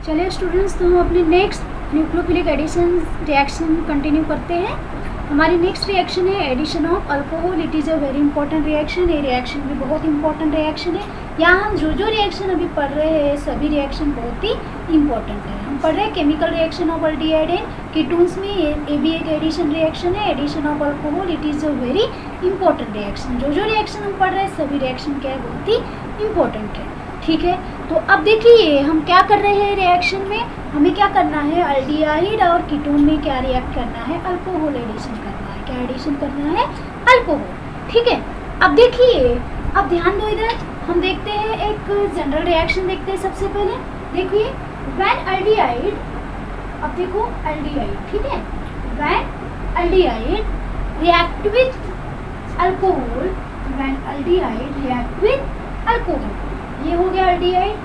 चलिए स्टूडेंट्स, तो हम अपनी next nucleophilic addition reaction continue करते हैं। हमारी नेक्स्ट रिएक्शन है addition of alcohol. It is a very important reaction. ये रिएक्शन भी बहुत इंपॉर्टेंट रिएक्शन है। यहाँ हम जो रिएक्शन अभी पढ़ रहे हैं सभी रिएक्शन बहुत ही इंपॉर्टेंट है। हम पढ़ रहे हैं chemical reaction of aldehyde and ketones में। ये भी एक एडिशन रिएक्शन है, addition of alcohol. It is a very important reaction. जो रिएक्शन हम पढ़ रहे हैं सभी रिएक्शन क्या है, बहुत ही इंपॉर्टेंट है। ठीक है, तो अब देखिए हम क्या कर रहे हैं रिएक्शन में। हमें क्या करना है, अल्डिहाइड और कीटोन में क्या रिएक्ट करना है, अल्कोहल एडिशन करना है। क्या एडिशन करना है, अल्कोहल। ठीक है, अब देखिए, अब ध्यान दो इधर। हम देखते हैं एक जनरल रिएक्शन देखते हैं। सबसे पहले देखिए व्हेन अल्डिहाइड, अब देखो अल्डिहाइड, ठीक है, when aldehyde react with alcohol, when aldehyde react with alcohol, ये हो गया अल्डिहाइड।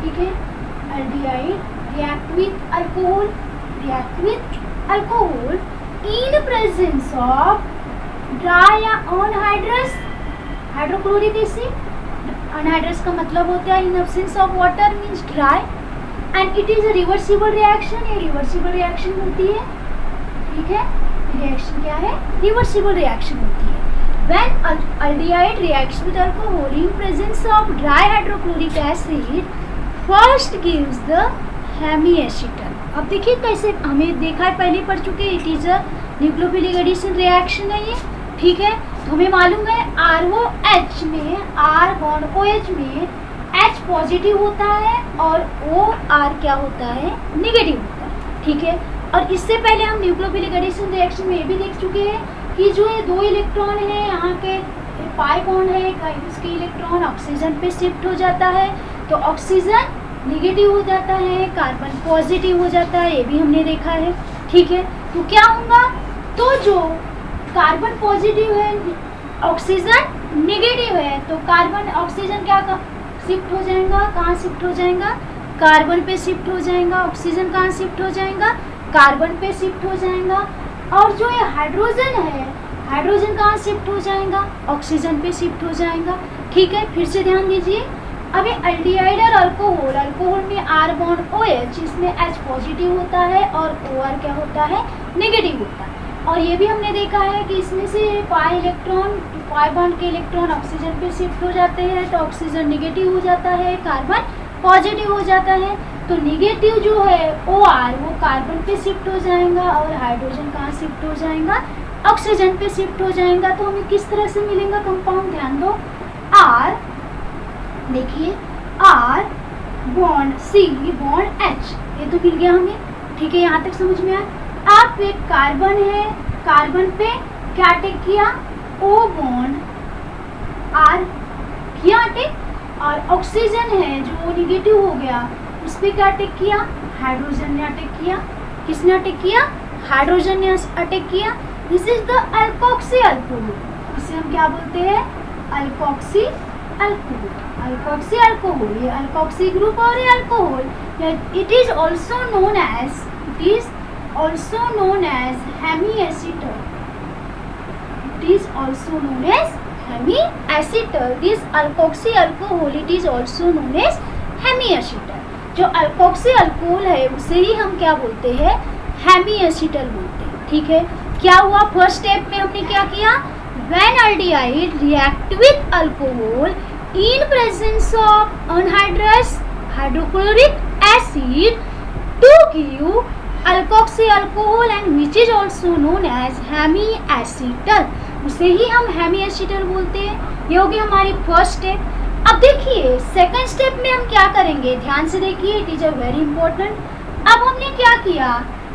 ठीक है, aldehyde react with alcohol, react with alcohol in presence of dry या अनहाइड्रस हाइड्रोक्लोरिक एसिड। अनहाइड्रस का मतलब होता है in absence of water means dry, and it is a reversible reaction. ये रिवर्सिबल रिएक्शन होती है। ठीक है, रिएक्शन क्या है, रिवर्सिबल रिएक्शन होती है। When aldehyde reacts with alcohol in presence of dry hydrochloric acid, first gives the hemiacetal। अब देखिए कैसे, हमें देखा है, पहले पढ़ चुके हैं। It is a nucleophilic addition reaction है ये। ठीक है, तो हमें मालूम है ROH में, R बॉन्ड OH में H पॉजिटिव होता है और OR क्या होता है, निगेटिव होता है। ठीक है, और इससे पहले हम न्यूक्लियोफिलिक एडिशन रिएक्शन में ये भी देख चुके हैं कि जो ये दो इलेक्ट्रॉन है यहाँ के पाई बॉन्ड है, इसके इलेक्ट्रॉन ऑक्सीजन पे शिफ्ट हो जाता है तो ऑक्सीजन निगेटिव हो जाता है, कार्बन पॉजिटिव हो जाता है। ये भी हमने देखा है। ठीक है, तो क्या होगा, तो जो कार्बन पॉजिटिव है, ऑक्सीजन निगेटिव है, तो कार्बन ऑक्सीजन क्या शिफ्ट हो जाएगा, कहाँ शिफ्ट हो जाएगा, कार्बन पे शिफ्ट हो जाएगा। ऑक्सीजन कहाँ शिफ्ट हो जाएगा, कार्बन पे शिफ्ट हो जाएगा। और जो ये हाइड्रोजन है, हाइड्रोजन कहाँ शिफ्ट हो जाएगा, ऑक्सीजन पे शिफ्ट हो जाएगा। ठीक है, फिर से ध्यान दीजिए। अब ये अल्डिहाइड और अल्कोहल, अल्कोहल में R बॉन्ड OH, इसमें H पॉजिटिव होता है और OR क्या होता है, नेगेटिव होता है। और ये भी हमने देखा है कि इसमें से पाई इलेक्ट्रॉन, पाई बॉन्ड के इलेक्ट्रॉन ऑक्सीजन पे शिफ्ट हो जाते हैं तो ऑक्सीजन निगेटिव हो जाता है, कार्बन पॉजिटिव हो जाता है। तो निगेटिव जो है OR वो कार्बन पे शिफ्ट हो जाएगा और हाइड्रोजन कहाँ शिफ्ट हो जाएगा, ऑक्सीजन पे शिफ्ट हो जाएगा। तो हमें किस तरह से मिलेगा कंपाउंड, ध्यान दो। R, देखिए R bond C bond H, ये तो मिल गया हमें। ठीक है, यहाँ तक समझ में आया। अब एक कार्बन है, कार्बन पे क्या अटैक किया, O बॉन्ड R किया अटैक, और ऑक्सीजन है जो निगेटिव हो गया उस पर क्या अटैक किया, हाइड्रोजन ने अटैक किया। किसने अटैक किया, हाइड्रोजन ने अटैक किया। This is the alkoxy alcohol. इसे हम क्या बोलते हैं, अल्कोक्सी अल्कोहल। अल्कोक्सी अल्कोहल, ये अल्कोक्सी ग्रुप और ये alcohol. It is also known as, it is also known as hemiacetal. It is also known as hemiacetal. This alkoxy alcohol it is also known as hemiacetal. जो alkoxy alcohol है उसे ही हम क्या बोलते हैं, हेमीएसिटल बोलते हैं। ठीक है, क्या हुआ, फर्स्ट स्टेप में हमने क्या किया, when aldehyde react with alcohol in presence of anhydrous hydrochloric acid to give alkoxy alcohol and which is also known as hemiacetal, उसे ही हम हेमीएसिटल बोलते हैं। ये होगी हमारी फर्स्ट स्टेप। अब देखिए सेकंड स्टेप में हम क्या करेंगे, ध्यान से देखिए, it is a very important. अब हमने क्या किया,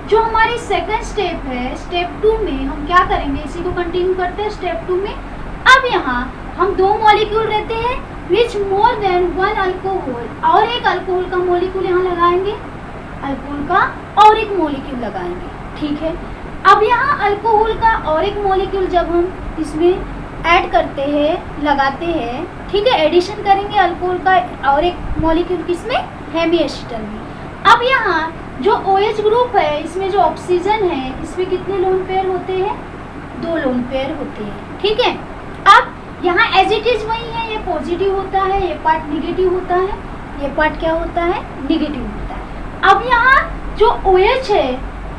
जो हमारी सेकंड स्टेप है, स्टेप 2 में हम क्या करेंगे, इसी को कंटिन्यू करते हैं स्टेप 2 में। अब यहाँ हम दो मॉलिक्यूल रहते हैं विच मोर देन वन अल्कोहल, और एक अल्कोहल का मॉलिक्यूल यहाँ लगाएंगे, अल्कोहल का और एक मॉलिक्यूल लगाएंगे। ठीक है, अब यहाँ अल्कोहल का और एक मॉलिक्यूल जब हम इसमें ऐड करते हैं, लगाते हैं, ठीक है, एडिशन करेंगे अल्कोहल का और एक मॉलिक्यूल किसमें, हेमीएसिटल में। अब यहाँ जो OH ग्रुप है, इसमें जो ऑक्सीजन है, इसमें कितने लोन पेयर होते हैं, 2 लोन पेयर होते हैं। ठीक है, अब यहाँ एज इट इज वही है, ये पॉजिटिव होता है, ये पार्ट निगेटिव होता है, ये पार्ट क्या होता है, निगेटिव होता है। अब यहाँ जो OH है,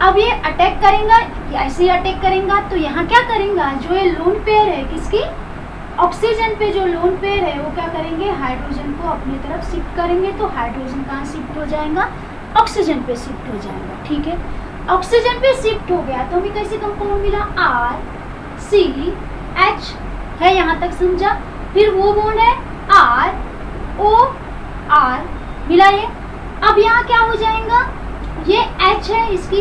अब ये अटैक करेगा, ऐसे ही अटैक करेगा, तो यहाँ क्या करेगा, जो ये लोन पेयर है किसकी, ऑक्सीजन पे जो लोन पेयर है वो क्या करेंगे, हाइड्रोजन को अपनी तरफ शिफ्ट करेंगे, तो हाइड्रोजन कहाँ शिफ्ट हो जाएगा, ऑक्सीजन पे शिफ्ट हो जाएगा। ठीक है, ऑक्सीजन पे शिफ्ट हो गया तो हमें कैसे कंपाउंड मिला, RCH है, यहाँ तक समझा। फिर वो बॉन्ड है ROR मिला ये। अब यहाँ क्या हो जाएगा, ये H है, इसकी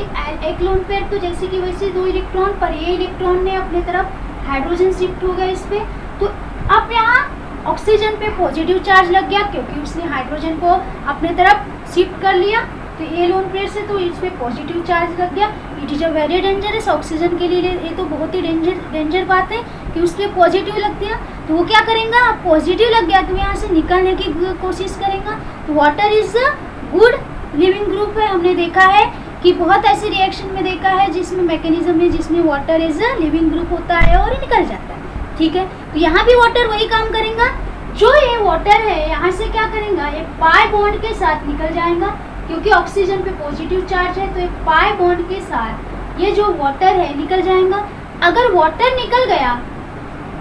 एक लोन पेयर, तो जैसे कि वैसे 2 इलेक्ट्रॉन, पर ये इलेक्ट्रॉन ने अपने तरफ हाइड्रोजन शिफ्ट हो गया इस पे, तो अब यहाँ ऑक्सीजन पे पॉजिटिव चार्ज लग गया क्योंकि उसने हाइड्रोजन को अपने तरफ शिफ्ट कर लिया, तो ये लोन पेयर से तो इस पे पॉजिटिव चार्ज लग गया। It is a very dangerous, oxygen के लिए ये तो बहुत ही डेंजर बात है कि उसके पॉजिटिव लग गया, तो वो क्या करेगा, अब पॉजिटिव लग गया तो यहाँ से निकलने की कोशिश करेगा। तो water is a good leaving group है, हमने देखा है कि बहुत ऐसे रिएक्शन में देखा है जिसमें मैकेनिज्म है जिसमें water is a leaving group होता है और निकल जाता है। ठीक है, तो यहाँ भी वाटर वही काम करेगा, जो ये वाटर है यहाँ से क्या करेगा, ये पाई बॉन्ड के साथ निकल जाएगा क्योंकि ऑक्सीजन पे पॉजिटिव चार्ज है, तो ये पाई बॉन्ड के साथ ये जो वाटर है निकल जाएगा। अगर वाटर निकल गया,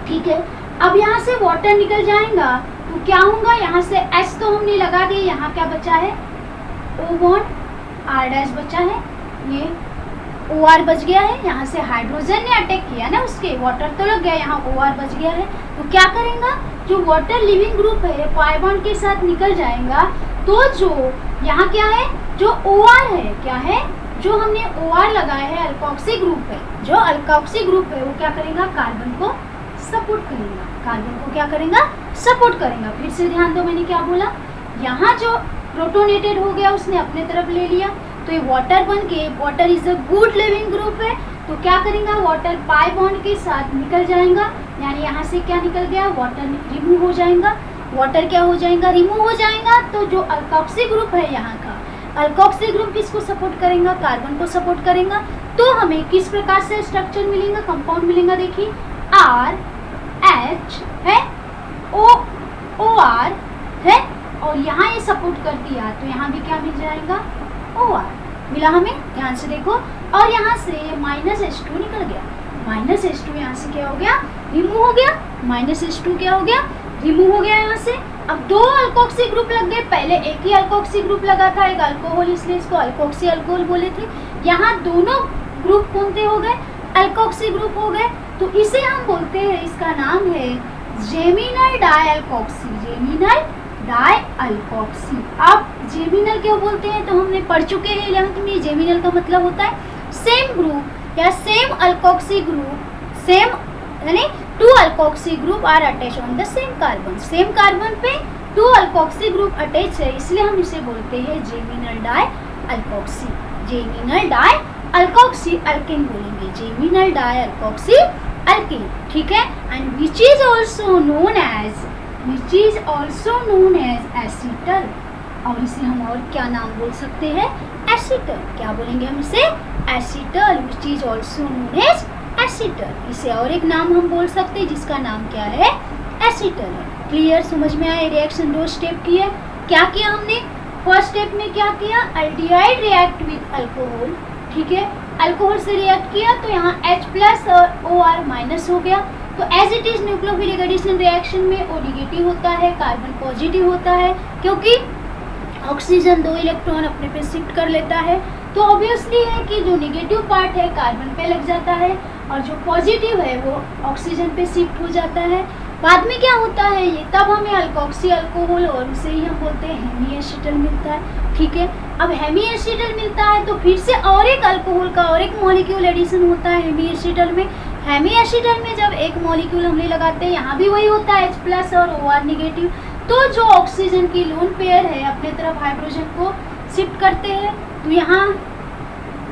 ठीक है, अब यहाँ से वाटर निकल जाएगा तो क्या होगा, यहाँ से H तो हमने लगा दिए, यहाँ क्या बचा है, O बॉन्ड R' बचा है, ये OR बच गया है, यहाँ से हाइड्रोजन ने अटैक किया ना उसके, वाटर तो लग गया, यहाँ OR बच गया है, तो क्या करेगा, जो वाटर लिविंग ग्रुप है पाई बॉन्ड के साथ निकल जाएगा, तो जो यहाँ क्या है, जो OR है, क्या है, जो हमने OR लगाया है अल्कोक्सी ग्रुप है, जो अल्कोक्सी ग्रुप है वो क्या करेगा, कार्बन को सपोर्ट करेगा, कार्बन को क्या करेगा, सपोर्ट करेगा। फिर से ध्यान दो, मैंने क्या बोला, यहाँ जो प्रोटोनेटेड हो गया उसने अपने तरफ ले लिया, तो ये वाटर बन के, water is a good leaving group है, तो क्या करेगा, वाटर पाई बॉन्ड के साथ निकल जाएगा, यानी यहाँ से क्या निकल गया, वाटर रिमूव हो जाएगा, वाटर क्या हो जाएगा, रिमूव हो जाएगा। तो जो अल्कोक्सी ग्रुप है यहाँ का, अल्कोक्सी ग्रुप किसको सपोर्ट करेगा, कार्बन को सपोर्ट करेगा, तो हमें किस प्रकार से स्ट्रक्चर मिलेगा, कंपाउंड मिलेगा, देखिए RH है, OR है, और यहाँ ये सपोर्ट कर दिया तो यहाँ भी क्या मिल जाएगा, OR मिला हमें, ध्यान से देखो, और यहाँ से -H2 निकल गया, -H2 यहाँ से क्या हो गया, रिमूव हो गया, -H2 क्या हो गया, रिमूव हो गया यहाँ से। अब 2 अल्कोक्सी ग्रुप लग गए, पहले एक ही अल्कोक्सी ग्रुप लगा था, एक अल्कोहल, इसलिए इसको अल्कोक्सी अल्कोहल बोले थे, यहाँ दोनों ग्रुप कौन से हो गए, अल्कोक्सी ग्रुप हो गए, तो इसे हम बोलते हैं, इसका नाम है जेमिनल डाइअल्कोक्सी, जेमिनल डाइअल्कोक्सी। आप जेमिनल क्यों बोलते हैं, तो हमने पढ़ चुके हैं 11th में, जेमिनल का मतलब होता है सेम ग्रुप या सेम अल्कोक्सी ग्रुप, सेम यानी 2 alkoxy group are attach on the same carbon, same carbon पे 2 अल्कोक्सी ग्रुप अटैच है, इसलिए हम इसे बोलते हैं geminal dialkoxy, geminal dialkoxy alkane बोलेंगे, जेमिनल डाइअल्कोक्सी अल्केन। ठीक है, and which is also known as, which is also known as acetal, और इसे हम और क्या नाम बोल सकते हैं, एसीटल, क्या बोलेंगे हम इसे, acetal, which is also known as acetal, इसे और एक नाम हम बोल सकते हैं जिसका नाम क्या है, एसीटल है। क्लियर, समझ में आया, रिएक्शन 2 स्टेप की है, क्या किया हमने, फर्स्ट स्टेप में क्या किया, एल्डिहाइड रिएक्ट विद अल्कोहल, ठीक है, अल्कोहल से रिएक्ट किया तो यहाँ H+ और OR- हो गया, तो as it is nucleophilic addition reaction में O नेगेटिव होता है, कार्बन पॉजिटिव होता है, क्योंकि ऑक्सीजन 2 इलेक्ट्रॉन अपने पे शिफ्ट कर लेता है, तो ऑब्वियसली है कि जो नेगेटिव पार्ट है कार्बन पे लग जाता है और जो पॉजिटिव है वो ऑक्सीजन पे शिफ्ट हो जाता है। बाद में क्या होता है ये, तब हमें अल्कोक्सी अल्कोहल और उसे ही हम बोलते हैं हेमी एसीटल मिलता है। ठीक है, अब हेमी एसीटल मिलता है तो फिर से और एक अल्कोहल का और एक मॉलिक्यूल एडिशन होता है हेमी एसीटल में। हेमी एसीटल में जब एक मॉलिक्यूल हमने लगाते हैं, यहाँ भी वही होता है H+ और OR नेगेटिव, तो जो ऑक्सीजन की लोन पेयर है अपने तरफ हाइड्रोजन को शिफ्ट करते हैं, तो यहाँ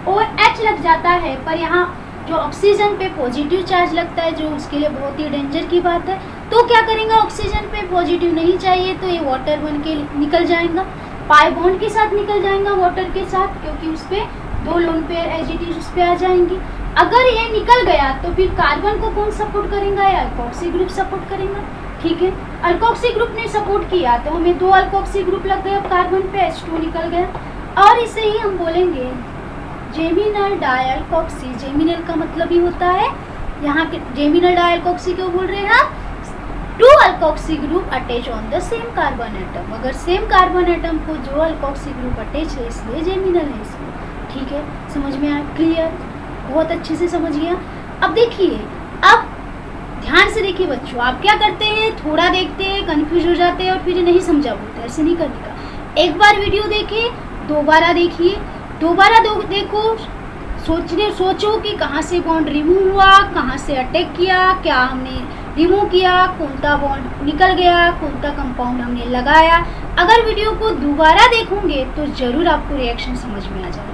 OH लग जाता है, पर यहाँ जो ऑक्सीजन पे पॉजिटिव चार्ज लगता है जो उसके लिए बहुत ही डेंजर की बात है, तो क्या करेंगे, ऑक्सीजन पे पॉजिटिव नहीं चाहिए तो ये वाटर बन के निकल जाएगा, पाई बॉन्ड के साथ निकल जाएगा वाटर के साथ, क्योंकि उस पर 2 lone pair as it is उस पर आ जाएंगी। अगर ये निकल गया तो फिर कार्बन को कौन सपोर्ट करेगा, या अल्कोक्सी ग्रुप सपोर्ट करेगा। ठीक है, अल्कोक्सी ग्रुप ने सपोर्ट किया तो हमें 2 अल्कोक्सी ग्रुप लग गए, अब कार्बन पे H2 निकल गया, और इसे ही हम बोलेंगे जेमिनल डायल्कोक्सी। जेमिनल का मतलब ही होता है, यहाँ के जेमिनल डायल्कोक्सी क्यों बोल रहे हैं हम, two alkoxy group attach on the same carbon atom. अगर सेम कार्बन एटम को जो अल्कोक्सी ग्रुप अटैच है इसलिए जेमिनल है इसमें। ठीक है, समझ में आया, क्लियर, बहुत अच्छे से समझ गया। अब देखिए, अब ध्यान से देखिए बच्चों, आप क्या करते हैं, थोड़ा देखते हैं, कंफ्यूज हो जाते हैं और फिर नहीं समझा बोलते, ऐसे नहीं करने का। एक बार वीडियो देखिए, दोबारा देखिए, दोबारा देखो, सोचो कि कहाँ से बॉन्ड रिमूव हुआ, कहाँ से अटैक किया, क्या हमने रिमूव किया, कौन सा बॉन्ड निकल गया, कौन सा कंपाउंड हमने लगाया। अगर वीडियो को दोबारा देखोगे तो ज़रूर आपको रिएक्शन समझ में आ जाएगा।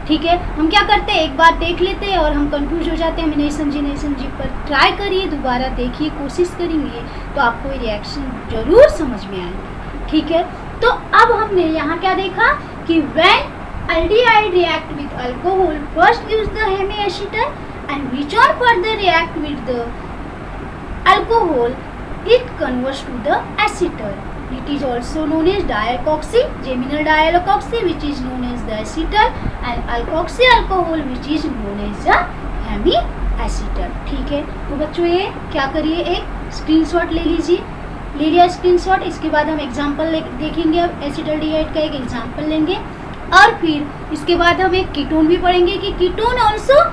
ठीक है, हम क्या करते हैं, एक बार देख लेते हैं और हम कंफ्यूज हो जाते हैं, हमें नहीं समझी, पर ट्राई करिए, दोबारा देखिए, कोशिश करेंगे तो आपको रिएक्शन ज़रूर समझ में आएंगे। ठीक है, तो अब हमने यहाँ क्या देखा कि when aldehyde react with alcohol first gives the hemiacetal and which one further react with the alcohol it converts to the acetal. It is also known as dialkoxy, geminal dialkoxy which is known as the acetal and alkoxy alcohol which is known as the hemiacetal. ठीक है, तो बच्चों ये क्या करिए, एक screenshot ले लीजिए, ले लिया स्क्रीनशॉट। इसके बाद हम एग्जाम्पल देखेंगे, अब एसिटल्डिहाइड का एक एग्जाम्पल लेंगे और फिर इसके बाद हम एक कीटोन भी पढ़ेंगे कि ketone also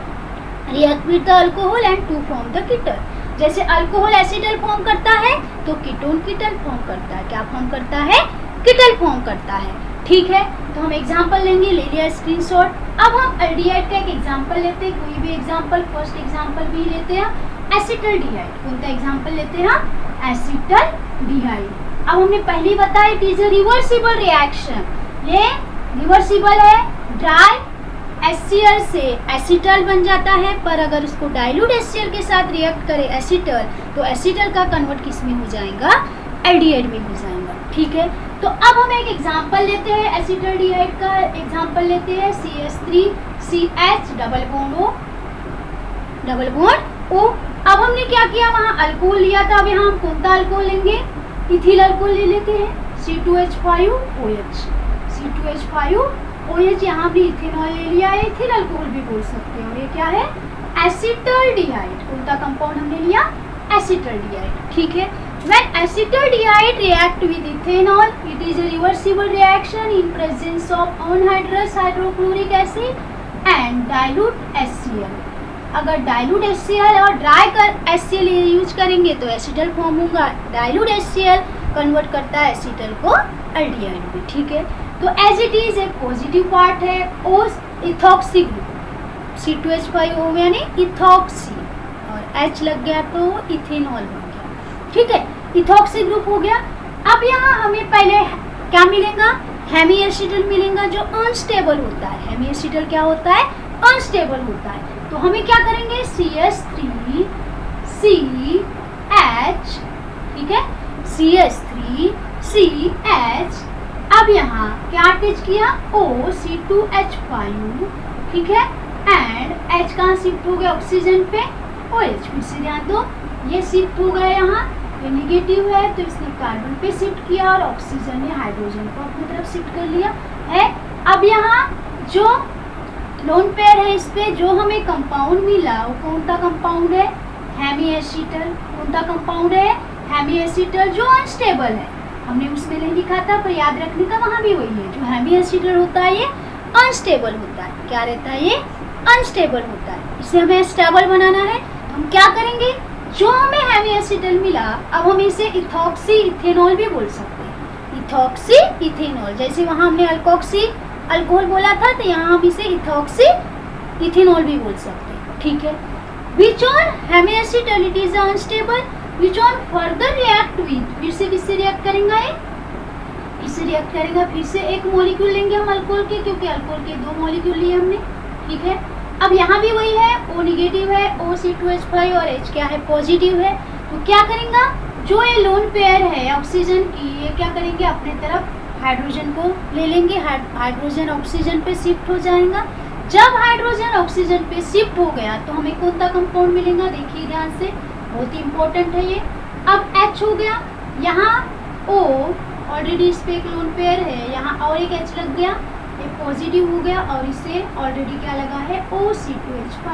react with the alcohol and to form the ketal. जैसे अल्कोहल एसिटल फॉर्म करता है तो कीटोन कीटल फॉर्म करता है, क्या फॉर्म करता है, कीटल फॉर्म करता है। ठीक है, तो हम एग्जाम्पल लेंगे, ले लिया स्क्रीनशॉट। अब हम एल्डिहाइड का एक एग्जाम्पल लेते हैं, कोई भी एग्जाम्पल, फर्स्ट एग्जाम्पल भी लेते हैं एसिटल्डिहाइड। कौन सा एग्जाम्पल लेते हैं, एसिटल्डिहाइड। अब हमने पहले बताया it is a reversible reaction, ये रिवर्सिबल है, ड्राई HCl से एसिटल बन जाता है, पर अगर उसको डाइल्यूट HCl के साथ रिएक्ट करे एसिटल तो एसिटल का कन्वर्ट किस में हो जाएगा, एल्डिहाइड में हो जाएगा। ठीक है, तो अब हम एक एग्जांपल लेते हैं, एसिटल्डिहाइड का एग्जांपल लेते हैं, CH3CH डबल बॉन्ड O। अब हमने क्या किया, वहाँ अल्कोहल लिया था, अब यहाँ हम कौन सा अल्कोहल लेंगे, इथिल अल्कोहल ले लेते हैं, C2H5OH, C2H5OH। यहाँ भी इथेनॉल ले लिया है, इथिल अल्कोहल भी बोल सकते हो। ये क्या है, एसिटल्डिहाइड। कौन सा कंपाउंड हमने लिया, एसिटल्डिहाइड। ठीक है, when acetaldehyde react with ethanol it is a reversible reaction in presence of anhydrous hydrochloric acid and dilute HCl। अगर डाइल्यूट HCl और ड्राई कर HCl यूज करेंगे तो एसिटल फॉर्म होगा, डाइल्यूट HCl कन्वर्ट करता है एसिटल को एल्डिहाइड में। ठीक है, तो एज इट इज एक पॉजिटिव पार्ट है, ओ इथॉक्सी ग्रुप, C2H5O यानी इथॉक्सी और H लग गया तो इथेनॉल बन गया। ठीक है, इथॉक्सी ग्रुप हो गया। अब यहाँ हमें पहले क्या मिलेगा, हेमी एसिटल मिलेगा जो अनस्टेबल होता है। हेमी एसिटल क्या होता है, अनस्टेबल होता है। तो हमें क्या करेंगे, CH3CH, ठीक है, CH3CH। अब यहाँ क्या अटैच किया, O C2H5, ठीक है, एंड H कहाँ शिफ्ट हो गया, ऑक्सीजन पे OH। फिर से ध्यान दो, ये शिफ्ट हो गया, यहाँ ये निगेटिव है तो इसने कार्बन पे शिफ्ट किया और ऑक्सीजन ने हाइड्रोजन को अपनी तरफ शिफ्ट कर लिया है। अब यहाँ जो लोन पेयर है, इस पे जो हमें कंपाउंड मिला वो कौन सा कंपाउंड है, हेमी एसिटल। कौन सा कंपाउंड है, हेमी एसिटल जो अनस्टेबल है। हमने उसमें नहीं लिखा था पर याद रखने का, वहाँ भी वही है, जो हेमी एसिटल होता है ये अनस्टेबल होता है। क्या रहता है, ये अनस्टेबल होता है। इसे हमें स्टेबल बनाना है, हम क्या करेंगे, जो हमें हेमी एसिटल मिला अब हम इसे इथॉक्सी इथेनॉल भी बोल सकते हैं, इथॉक्सी इथेनॉल। जैसे वहाँ हमने अल्कोक्सी अल्कोहल बोला था तो यहाँ हम इसे इथॉक्सी इथेनॉल भी बोल सकते हैं। ठीक है, which on hemiacetal it is unstable, which on further react with, फिर से किससे रिएक्ट करेंगे, इससे रिएक्ट करेगा। फिर से एक मॉलिक्यूल लेंगे हम अल्कोहल के, क्योंकि अल्कोहल के दो मॉलिक्यूल लिए हमने। ठीक है, अब यहाँ भी वही है, O निगेटिव है, O C2H5 और H क्या है, पॉजिटिव है। तो क्या करेंगे, जो ये लोन पेयर है ऑक्सीजन की, ये क्या करेंगे, अपने तरफ हाइड्रोजन को ले लेंगे, हाइड्रोजन ऑक्सीजन पे शिफ्ट हो जाएगा। जब हाइड्रोजन ऑक्सीजन पे शिफ्ट हो गया तो हमें कौन सा कंपाउंड मिलेगा, देखिए ध्यान से, बहुत ही इंपॉर्टेंट है ये। अब H हो गया, यहाँ O ऑलरेडी इस पे एक लोन पेयर है, यहाँ और एक H लग गया, ये पॉजिटिव हो गया और इसे ऑलरेडी क्या लगा है OC2H5,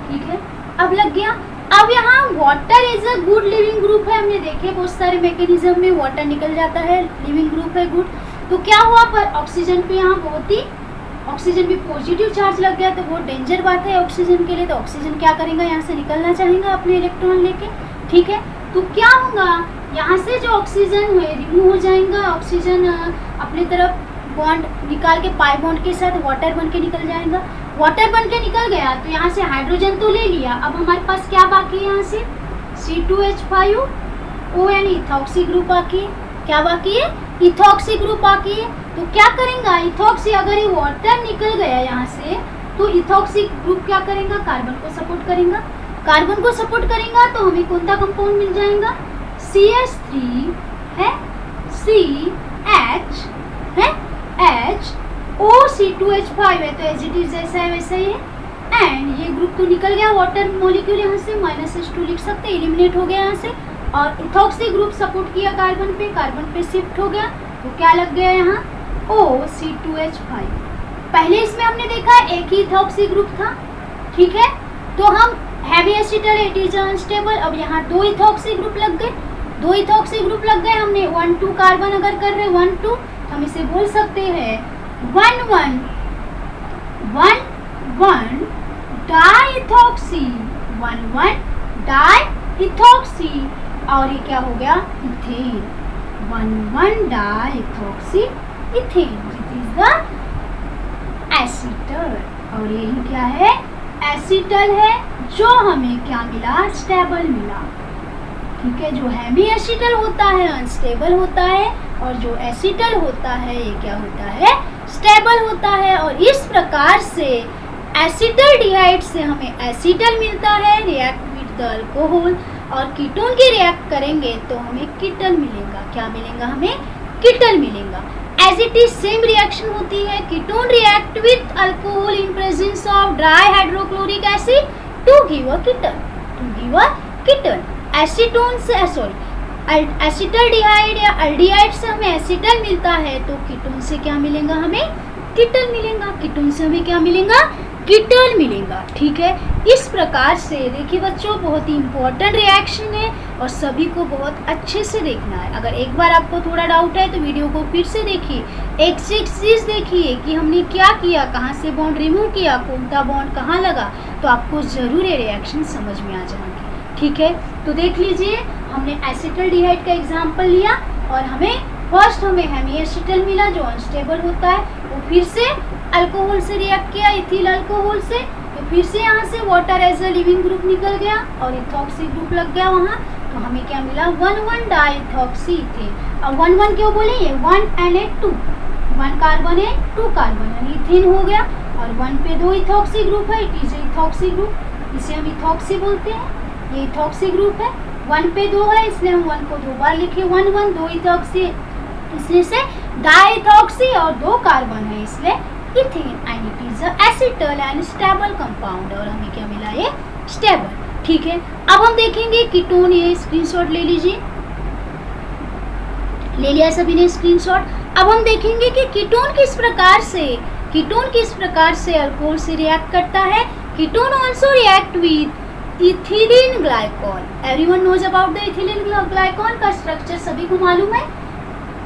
ठीक है। अब लग गया। अब यहाँ water is a good leaving group है, हमने देखे बहुत सारे मैकेनिज्म में वाटर निकल जाता है, लिविंग ग्रुप है गुड। तो क्या हुआ पर ऑक्सीजन पे यहाँ बहुत ही, ऑक्सीजन भी पॉजिटिव चार्ज लग गया तो बहुत डेंजर बात है ऑक्सीजन के लिए। तो ऑक्सीजन क्या करेगा, यहाँ से निकलना चाहेगा अपने इलेक्ट्रॉन लेके, ठीक है। तो क्या होगा, यहाँ से जो ऑक्सीजन है रिमूव हो जाएगा, ऑक्सीजन अपने तरफ बॉन्ड निकाल के पाई बॉन्ड के साथ वाटर बन के निकल जाएगा। वाटर बन के निकल गया तो यहाँ से हाइड्रोजन तो ले लिया, अब हमारे पास क्या बाकी है, यहाँ से C2H5O यानी इथॉक्सी ग्रुप बाकी है। क्या बाकी है, इथॉक्सी ग्रुप बाकी है। तो क्या करेगा इथॉक्सी, अगर ये वाटर निकल गया यहाँ से तो इथॉक्सी ग्रुप क्या करेगा, कार्बन को सपोर्ट करेगा। कार्बन को सपोर्ट करेगा तो हमें कौन सा कंपाउंड मिल जाएगा, CH3 है, CH है, H OC2H5 है, तो एज इट इज जैसा है वैसा ही है। एंड ये ग्रुप तो निकल गया, वाटर मॉलिक्यूल यहाँ से -H2 लिख सकते हैं, एलिमिनेट हो गया यहाँ से। और इथॉक्सी ग्रुप सपोर्ट किया कार्बन पे शिफ्ट हो गया, तो क्या लग गया यहाँ OC2H5। पहले इसमें हमने देखा एक ही इथॉक्सी ग्रुप था, ठीक है। तो हम heavy acetal it is unstable, अब यहाँ दो इथॉक्सी ग्रुप लग गए, दो इथॉक्सी ग्रुप लग गए। हमने 1,2 कार्बन अगर कर रहे 1,2, हम इसे बोल सकते हैं 1,1 डाइथॉक्सी, 1,1 डाइथॉक्सी, और ये क्या हो गया ethane, 1,1 diethoxy ethane, it is the acetal. और यही क्या है, एसीटल है, जो हमें क्या मिला, स्टेबल मिला, ठीक है। जो हेमी एसीटल होता है अनस्टेबल होता है, और जो एसीटल होता है ये क्या होता है, स्टेबल होता है। और इस प्रकार से एसिटल्डिहाइड से हमें एसीटल मिलता है, रिएक्ट विद द अल्कोहल, और कीटोन के रिएक्ट करेंगे तो हमें कीटल मिलेगा। क्या मिलेगा, हमें कीटल मिलेगा। As it is same reaction होती है, ketone react with alcohol in presence of dry hydrochloric acid to give a ketal, to give a ketal. Acetone से सॉरी एसिटल्डिहाइड या अल्डिहाइड से हमें एसीटल मिलता है, तो कीटोन से क्या मिलेगा, हमें कीटल मिलेगा। कीटोन से हमें क्या मिलेगा, कीटल मिलेगा, ठीक है। इस प्रकार से देखिए बच्चों, बहुत ही इंपॉर्टेंट रिएक्शन है और सभी को बहुत अच्छे से देखना है। अगर एक बार आपको थोड़ा डाउट है तो वीडियो को फिर से देखिए, एक से एक चीज़ देखिए कि हमने क्या किया, कहाँ से बॉन्ड रिमूव किया, कौन सा बॉन्ड कहाँ लगा, तो आपको ज़रूर ये रिएक्शन समझ में आ जाएंगे, ठीक है। तो देख लीजिए, हमने एसिटल्डिहाइड का एग्जाम्पल लिया और फर्स्ट हमें हेमी एसिटल मिला जो अनस्टेबल होता है, वो फिर से अल्कोहल से रिएक्ट किया, इथिल अल्कोहल से, तो फिर से यहाँ से water as a leaving group निकल गया और इथॉक्सी ग्रुप लग गया वहाँ, तो हमें क्या मिला, 1,1 डाइथॉक्सी इथेन। अब 1,1 क्यों बोले, ये 1 and 2, 1 कार्बन है 2 कार्बन यानी इथेन हो गया, और 1 पे 2 इथॉक्सी ग्रुप है, इट इज इथॉक्सी ग्रुप, इसे हम इथॉक्सी बोलते हैं, ये इथॉक्सी ग्रुप है। 1 पे 2 है इसलिए हम 1 को 2 बार लिखे, 1,1 2 इथॉक्सी, इसलिए से डाइथॉक्सी और 2 कार्बन है इसलिए ethane, and it is a acetal and stable compound, और हमें क्या मिला, ये स्टेबल, ठीक है। अब हम देखेंगे कीटोन, ये स्क्रीनशॉट ले लीजिए, ले लिया सभी ने स्क्रीनशॉट। अब हम देखेंगे कि कीटोन किस प्रकार से अल्कोहल से रिएक्ट करता है। Ketone also react with ethylene glycol. Everyone knows about the ethylene glycol का स्ट्रक्चर सभी को मालूम है।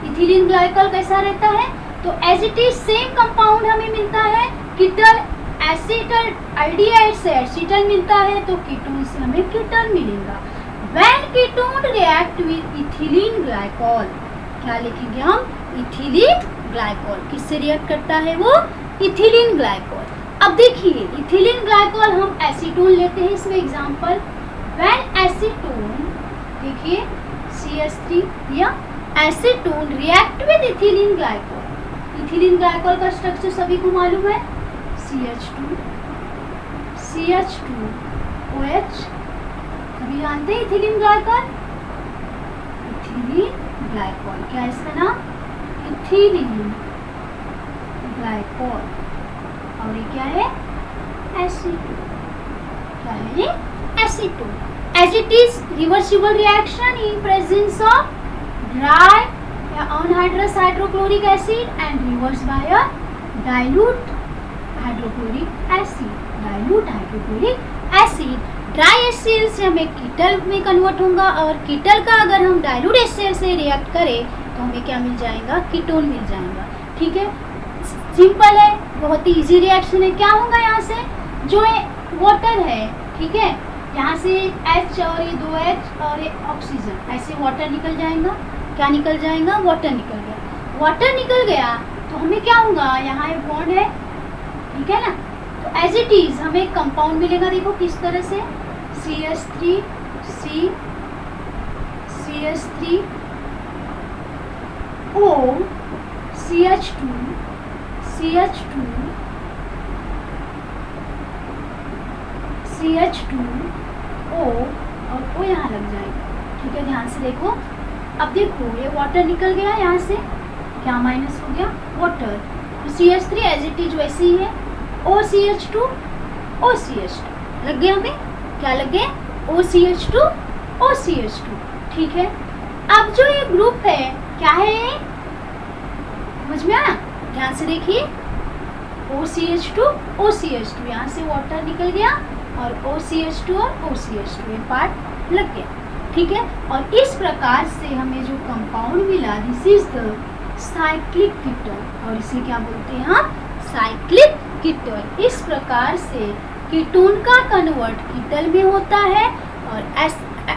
इथिलीन ग्लाइकॉल कैसा रहता है, तो as it is same compound हमें मिलता है, कीटल एसिटल अल्डिहाइड से एसिटल मिलता है, तो कीटोन से हमें कीटल मिलेगा। When ketone react with ethylene glycol, क्या लिखेंगे हम, इथिलीन ग्लाइकॉल, किससे रिएक्ट करता है वो, इथिलीन ग्लाइकॉल। अब देखिए इथिलीन ग्लाइकॉल हम एसीटोन लेते हैं इसमें एग्जांपल, व्हेन एसीटोन, देखिए CH3 या acetone react with ethylene glycol, ethylene glycol का स्ट्रक्चर सभी को मालूम है, CH2OH, सभी जानते हैं इथिलीन ग्लाइकॉल, इथिलीन ग्लाइकॉल, क्या है इसका नाम, इथिलीन ग्लाइकॉल, और ये क्या है, एसीटोन, क्या है ये, acetone. As it is reversible reaction in presence of dry या anhydrous hydrochloric acid and reverse by a dilute hydrochloric acid, dilute hydrochloric acid. Dry HCl से हमें कीटल में कन्वर्ट होगा और कीटल का अगर हम डाइल्यूट HCl से रिएक्ट करें तो हमें क्या मिल जाएगा, कीटोन मिल जाएगा। ठीक है, सिंपल है, बहुत ही इजी रिएक्शन है। क्या होगा यहाँ से, जो वाटर है, ठीक है, यहाँ से H और ये 2H और ये ऑक्सीजन, ऐसे वाटर निकल जाएगा। क्या निकल जाएगा, वाटर निकल गया। वाटर निकल गया तो हमें क्या होगा, यहाँ एक बॉन्ड है, ठीक है ना, तो एज इट इज हमें एक कंपाउंड मिलेगा। देखो किस तरह से, CH3 C CH3 O CH2 CH2 CH2 O और O यहाँ लग जाएगा। ठीक है, ध्यान से देखो। अब देखो ये वाटर निकल गया यहाँ से, क्या माइनस हो गया, वाटर। तो CH3 एज इट इज वैसे ही है, OCH2 OCH2 लग गया हमें, क्या लग गए, OCH2 OCH2। ठीक है, अब जो ये ग्रुप है क्या है, ये समझ में आया, ध्यान से देखिए, OCH2 OCH2, यहाँ से वाटर निकल गया और OCH2 और OCH2 ये पार्ट लग गया। ठीक है, और इस प्रकार से हमें जो कंपाउंड मिला, this is the cyclic ketone, और इसे क्या बोलते हैं हम, साइक्लिक कीटोन। इस प्रकार से कीटोन का कन्वर्ट कीटल में होता है और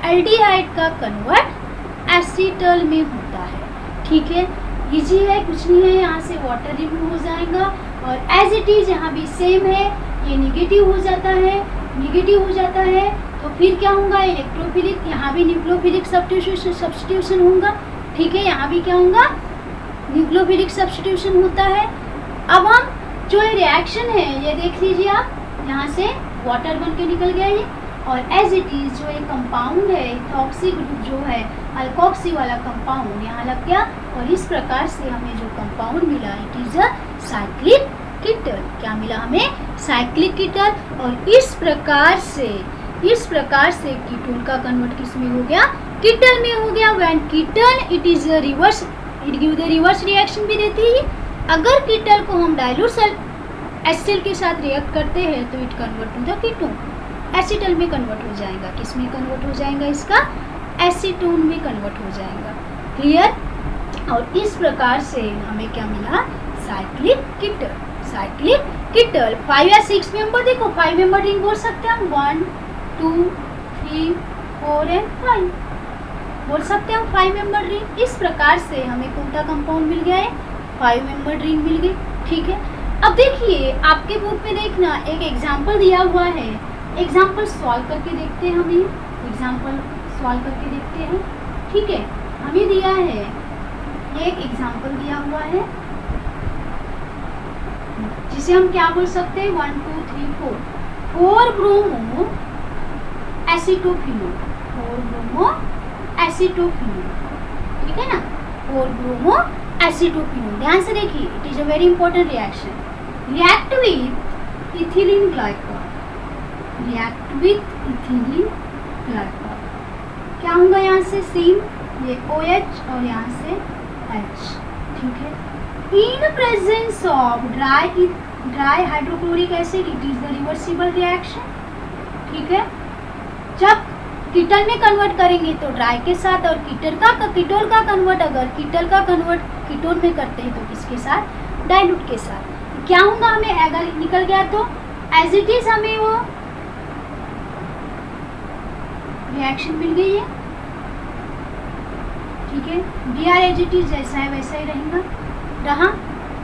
एल्डिहाइड का कन्वर्ट एसीटल में होता है। ठीक है, इजी है, कुछ नहीं है, यहाँ से वाटर रिमूव हो जाएगा और एज इट इज यहाँ भी सेम है, ये निगेटिव हो जाता है, निगेटिव हो जाता है तो फिर क्या होगा, इलेक्ट्रोफिलिक, यहाँ भी न्यूक्लियोफिलिक सब्स्टिट्यूशन होगा। ठीक है, यहाँ भी क्या होगा, न्यूक्लियोफिलिक सब्स्टिट्यूशन होता है। अब हम जो ये रिएक्शन है ये देख लीजिए आप, यहाँ से वाटर बन के निकल गया ये, और एज इट इज जो ये कंपाउंड है, इथॉक्सी ग्रुप जो है, अल्कोक्सी वाला कंपाउंड यहाँ लग गया और इस प्रकार से हमें जो कंपाउंड मिला, इट इज अ साइक्लिक कीटल। क्या मिला हमें, साइक्लिक कीटल। और इस प्रकार से कीटोन का कन्वर्ट किस में हो गया, कीटल में हो गया। When कीटल it is reverse, it give the reverse reaction भी देती है। अगर कीटल को हम डाइल्यूट एसिटल के साथ रिएक्ट करते हैं तो it convert to the ketone, acetal में कन्वर्ट हो जाएगा। किस में कन्वर्ट हो जाएगा, इसका एसीटोन में कन्वर्ट हो जाएगा। क्लियर। और इस प्रकार से हमें क्या मिला, साइक्लिक कीटल, साइक्लिक कीटल। 5 या 6 मेंबर, देखो 5 मेंबर रिंग बोल सकते हैं हम, 1 2 3 4 एंड 5 बोल सकते हैं हम 5 मेंबर रिंग। इस प्रकार से हमें कौन सा कंपाउंड मिल गया है, 5 मेंबर रिंग मिल गई। ठीक है, अब देखिए आपके बुक में देखना एक एग्जाम्पल दिया हुआ है, एग्जाम्पल सॉल्व करके देखते हैं। हमें एग्जाम्पल सॉल्व करके देखते हैं। ठीक है, हमें दिया है, एक एग्जाम्पल दिया हुआ है जिसे हम क्या बोल सकते हैं, 1 2 3 4 ब्रोमो एसीटोफिनोल, 4 ब्रोमो एसीटोफिनोल। ठीक है ना, 4 ब्रोमो एसीटोफिनोल। ध्यान से देखिए, it is a very important reaction. React with ethylene glycol, react with ethylene glycol. क्या होगा, यहाँ से सेम ये OH और यहाँ से H। ठीक है, इन presence of dry hydrochloric acid it is the reversible reaction. ठीक है, जब कीटल में कन्वर्ट करेंगे तो ड्राई के साथ, और कीटोल का कन्वर्ट अगर कीटल का कन्वर्ट कीटोन में करते हैं तो किसके साथ, डाइल्यूट के साथ। क्या होगा, हमें अगर निकल गया तो एज इट इज हमें वो रिएक्शन मिल गई है। ठीक है, Br एज इट इज जैसा है वैसा ही रहा।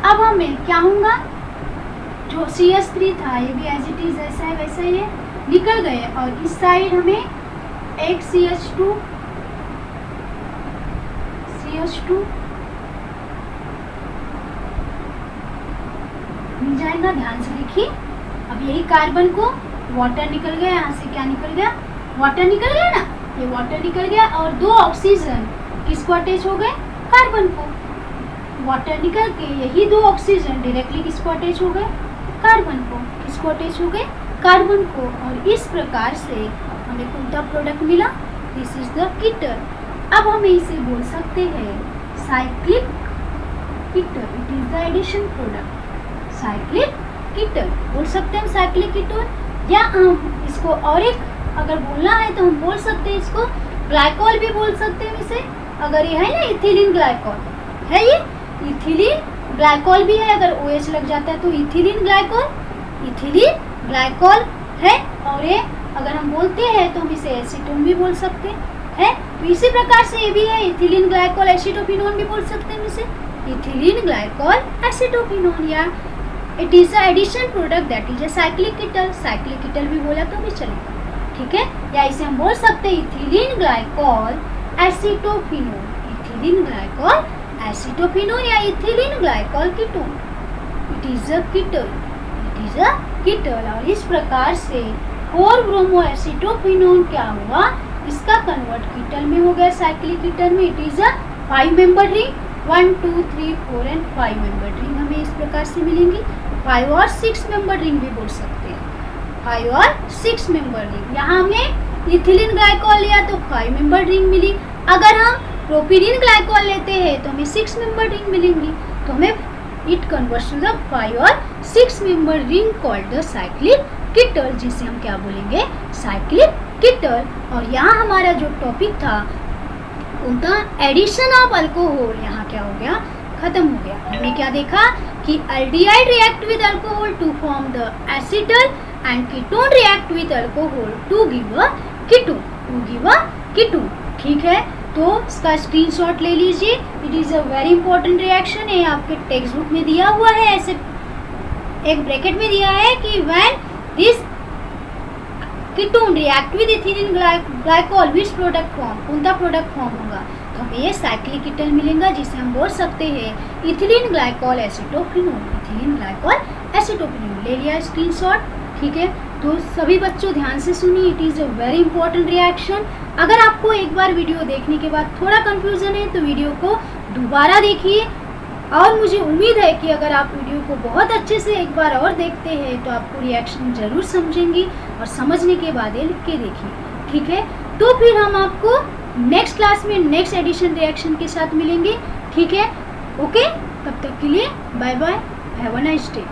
अब हमें क्या होगा, जो CH3 था ये भी एज इट इज जैसा है वैसा ही है, निकल गए। और इस साइड हमें एक CH2 मिल जाएगा। ध्यान से देखिए, अब यही कार्बन को वाटर निकल गया, यहाँ से क्या निकल गया, वाटर निकल गया ना, ये वाटर निकल गया और 2 ऑक्सीजन किसको अटैच हो गए, कार्बन को। वाटर निकल के यही 2 ऑक्सीजन डायरेक्टली किसको अटैच हो गए, कार्बन को। किसको अटैच हो गए, कार्बन को। और इस प्रकार से हमें कौन सा प्रोडक्ट मिला, दिस इज द कीटल। अब हम इसे बोल सकते हैं cyclic ketal, it is the addition product, cyclic ketone बोल सकते हैं, साइक्लिक कीटोन। या हम इसको और एक अगर बोलना है तो हम बोल सकते हैं इसको ग्लाइकोल भी बोल सकते हैं इसे। अगर ये है ना इथिलीन ग्लाइकोल है, ये इथिलीन ग्लाइकोल भी है, अगर OH लग जाता है तो इथिलीन ग्लाइकोल है। और ये अगर हम बोलते हैं तो हम इसे एसीटोन भी बोल सकते हैं। तो इसी प्रकार से ये भी है इथिलीन ग्लाइकोल एसिटोफिनोन भी बोल सकते हैं इसे, इथिलीन ग्लाइकोल एसिटोफिनोन। या it is a addition product that is a cyclic ketal, cyclic ketal भी बोला तो भी चलेगा, ठीक है। या इसे हम बोल सकते हैं ethylene glycol acetophenone, ethylene glycol acetophenone या ethylene glycol ketone. It is a ketal, it is a ketal. और इस प्रकार से 4 ब्रोमो एसिटोफिनोन क्या हुआ, इसका कन्वर्ट कीटल में हो गया, साइक्लिक कीटल में। It is a 5 member ring, 1 2 3 4 and 5 member ring हमें इस प्रकार से मिलेंगी। 5 और 6 मेंबर रिंग भी बोल सकते हैं, 5 और 6 मेंबर रिंग। यहाँ हमने इथिलीन ग्लाइकोल लिया तो 5 मेंबर रिंग मिली। अगर हम प्रोपीलीन ग्लाइकोल लेते हैं तो हमें 6 मेंबर रिंग मिलेंगी। तो हमें इट कन्वर्ट्स टू द 5 और 6 member ring called the cyclic ketal, जिसे हम क्या बोलेंगे, साइक्लिक कीटल। और यहाँ हमारा जो टॉपिक था उनका एडिशन ऑफ अल्कोहल यहाँ क्या हो गया, खत्म हो गया। हमने क्या देखा कि aldehyde react with alcohol to form the acetal and ketone react with alcohol to give a ketone, ठीक है। तो इसका स्क्रीनशॉट ले लीजिए। It is a very important reaction है, आपके टेक्स्ट बुक में दिया हुआ है, ऐसे एक ब्रैकेट में दिया है कि when this ketone react with ethylene glycol which product form, कौन सा प्रोडक्ट फॉर्म होगा, तो हमें ये साइक्लिक कीटल मिलेगा, जिसे हम बोल सकते हैं ethylene glycol acetophenone, ethylene glycol acetophenone. ले लिया स्क्रीनशॉट, ठीक है। तो सभी बच्चों ध्यान से सुनिए, it is a very important reaction. अगर आपको एक बार वीडियो देखने के बाद थोड़ा कंफ्यूजन है तो वीडियो को दोबारा देखिए, और मुझे उम्मीद है कि अगर आप वीडियो को बहुत अच्छे से एक बार और देखते हैं तो आपको रिएक्शन ज़रूर समझेंगी, और समझने के बाद ये लिख के देखिए, ठीक है। तो फिर हम आपको नेक्स्ट क्लास में नेक्स्ट एडिशन रिएक्शन के साथ मिलेंगे, ठीक है। ओके, तब तक के लिए bye bye, have a nice day.